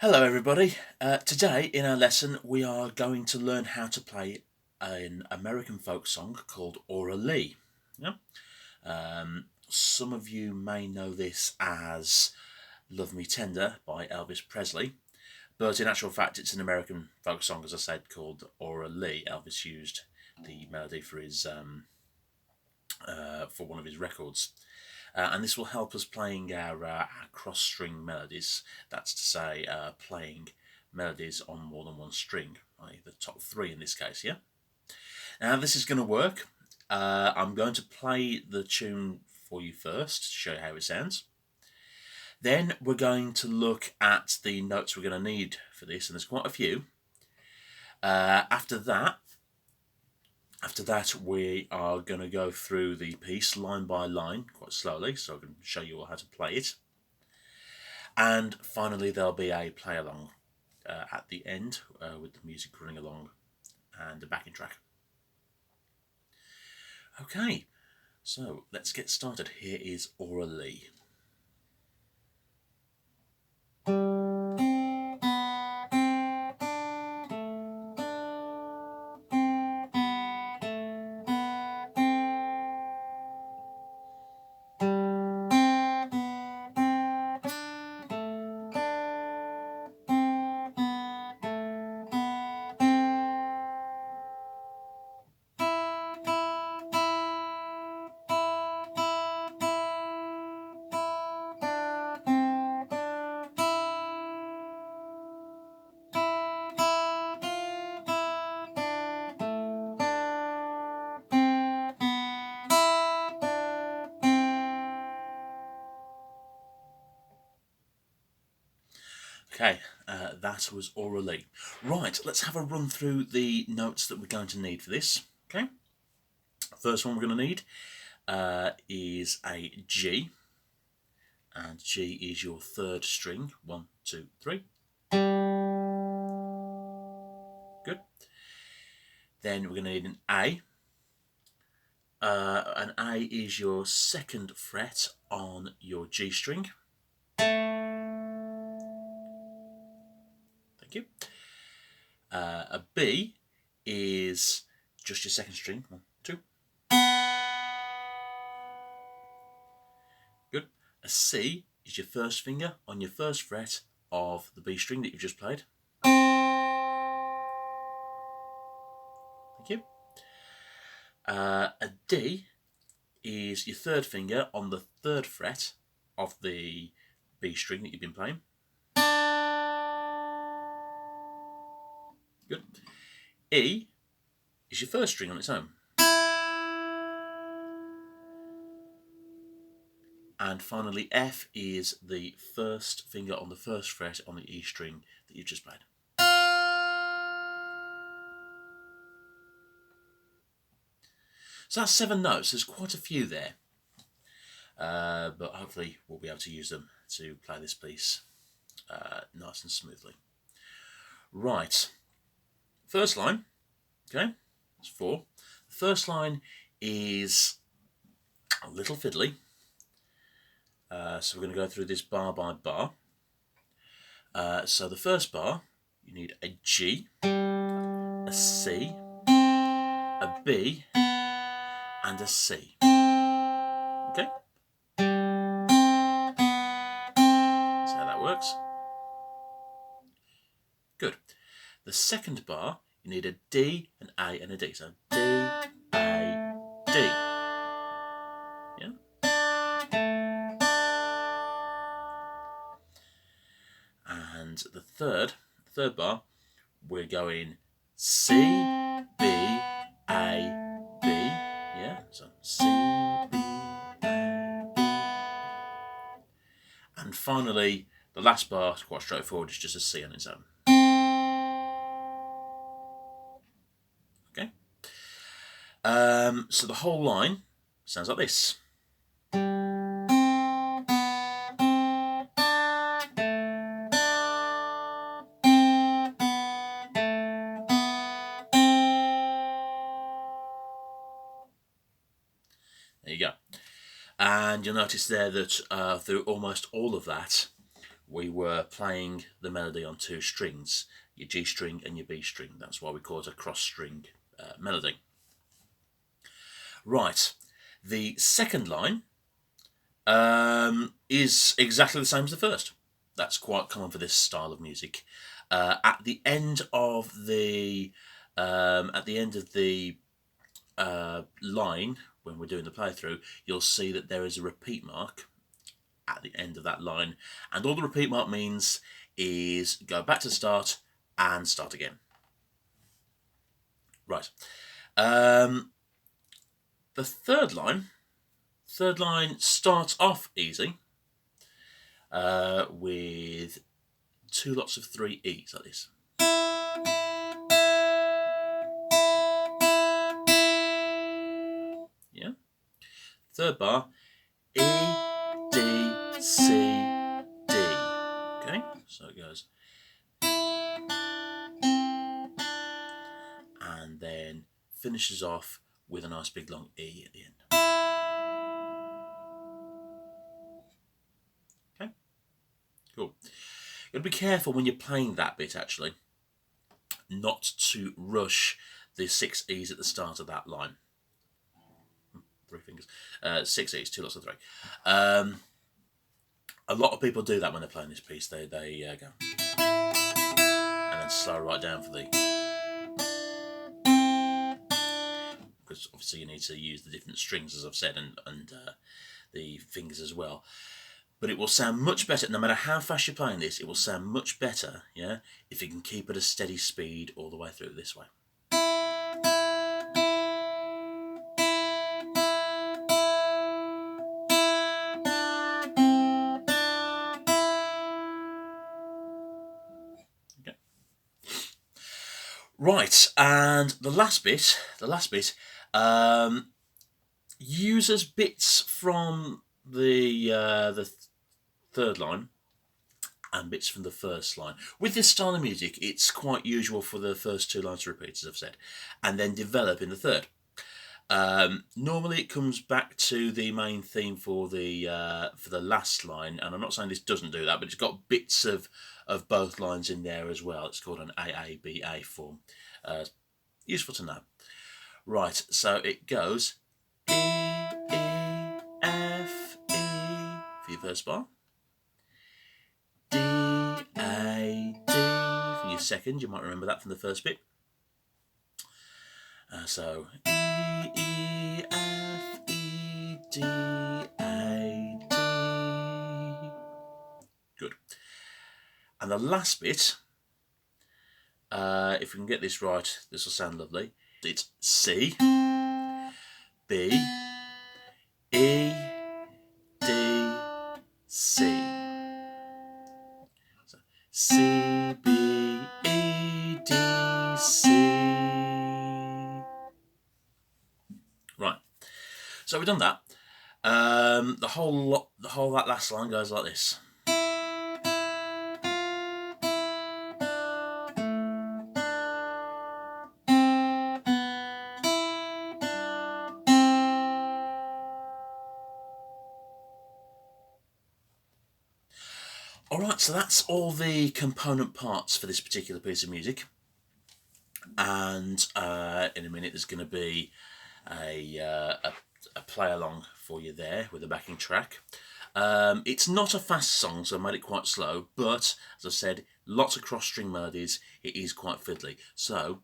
Hello everybody. Today in our lesson we are going to learn how to play an American folk song called Aura Lee. Yeah? Some of you may know this as Love Me Tender by Elvis Presley, but in actual fact it's an American folk song, as I said, called Aura Lee. Elvis used the melody for his for one of his records. And this will help us playing our cross string melodies. That's to say, playing melodies on more than one string, i.e. the top three in this case, yeah? Now this is going to work. I'm going to play the tune for you first to show you how it sounds. Then we're going to look at the notes we're going to need for this, and there's quite a few. After that, we are going to go through the piece line by line quite slowly, so I can show you all how to play it. And finally, there'll be a play along at the end with the music running along and a backing track. Okay, so let's get started. Here is Aura Lee. Okay, that was Aura Lee. Right, let's have a run through the notes that we're going to need for this. Okay, first one we're going to need is a G, and G is your third string. 1, 2, 3. Good. Then we're going to need an A. An A is your second fret on your G string. Thank you. A B is just your second string. 1, 2. Good. A C is your first finger on your first fret of the B string that you've just played. Thank you. A D is your third finger on the third fret of the B string that you've been playing. Good. E is your first string on its own. And finally, F is the first finger on the first fret on the E string that you've just played. So that's 7 notes. There's quite a few there. But hopefully we'll be able to use them to play this piece nice and smoothly. Right. First line, okay, that's 4. The first line is a little fiddly. So we're going to go through this bar by bar. So the first bar, you need a G, a C, a B, and a C. Okay? That's how that works. Good. The second bar, you need a D, an A, and a D. So D, A, D. Yeah? And the third bar, we're going C, B, A, B. Yeah? So C, B, A, B. And finally, the last bar is quite straightforward, it's just a C on its own. Okay? So the whole line sounds like this. There you go. And you'll notice there that through almost all of that, we were playing the melody on two strings, your G string and your B string. That's why we call it a cross string melody. Right, the second line is exactly the same as the first. That's quite common for this style of music. At the end of the line, when we're doing the playthrough, you'll see that there is a repeat mark at the end of that line, and all the repeat mark means is go back to the start and start again. Right. The third line starts off easy with two lots of 3 E's like this. Yeah. Third bar, E, D, C, D. Okay, so it goes. And then finishes off with a nice big long E at the end. Okay, cool. You've got to be careful when you're playing that bit, actually, not to rush the 6 E's at the start of that line. 3 fingers. 6 E's, 2 lots of 3. A lot of people do that when they're playing this piece. They go and then slow right down for the, because obviously you need to use the different strings, as I've said, and the fingers as well. But it will sound much better, no matter how fast you're playing this, it will sound much better, yeah, if you can keep at a steady speed all the way through this way. Okay. Right, and the last bit uses bits from the third line and bits from the first line. With this style of music, it's quite usual for the first 2 lines to repeat, as I've said, and then develop in the third. Normally it comes back to the main theme for the last line, and I'm not saying this doesn't do that, but it's got bits of both lines in there as well. It's called an AABA form. Useful to know. Right, so it goes E, E, F, E for your first bar. D, A, D for your second. You might remember that from the first bit. So E, E, F, E, D, A, D. Good. And the last bit, if we can get this right, this will sound lovely. It's C, B, E, D, C. So C, B, E, D, C. Right. So we've done that. The whole that last line goes like this. Alright, so that's all the component parts for this particular piece of music. And in a minute there's going to be a play along for you there with a backing track. It's not a fast song, so I made it quite slow, but as I said, lots of cross string melodies. It is quite fiddly, so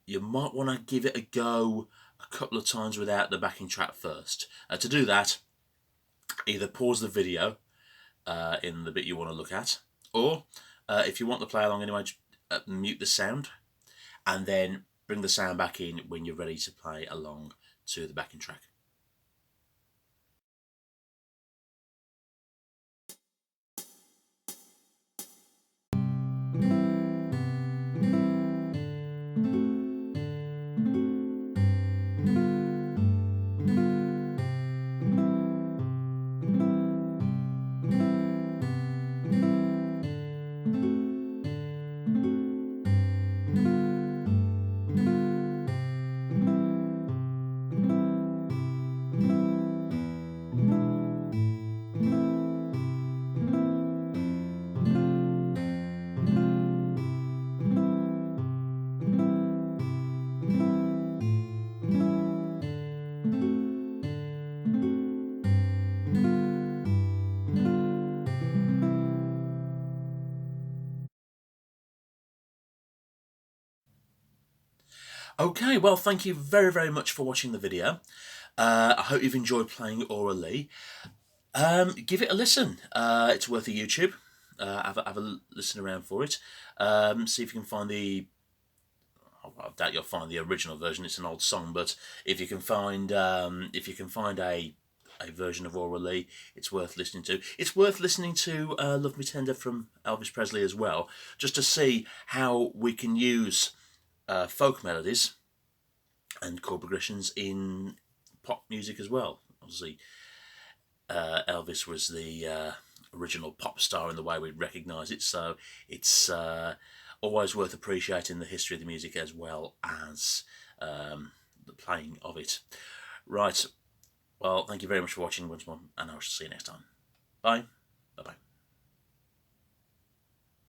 you might want to give it a go a couple of times without the backing track first. To do that, either pause the video in the bit you want to look at, or if you want to play along anyway, mute the sound and then bring the sound back in when you're ready to play along to the backing track. Okay, well, thank you very, very much for watching the video. I hope you've enjoyed playing Aura Lee. Give it a listen. It's worth a YouTube. Have a listen around for it. See if you can find the... I doubt you'll find the original version. It's an old song, but if you can find a version of Aura Lee, it's worth listening to. It's worth listening to Love Me Tender from Elvis Presley as well, just to see how we can use folk melodies and chord progressions in pop music as well. Obviously, Elvis was the original pop star in the way we'd recognise it, so it's always worth appreciating the history of the music as well as the playing of it. Right, well, thank you very much for watching once more, and I shall see you next time. Bye. Bye-bye.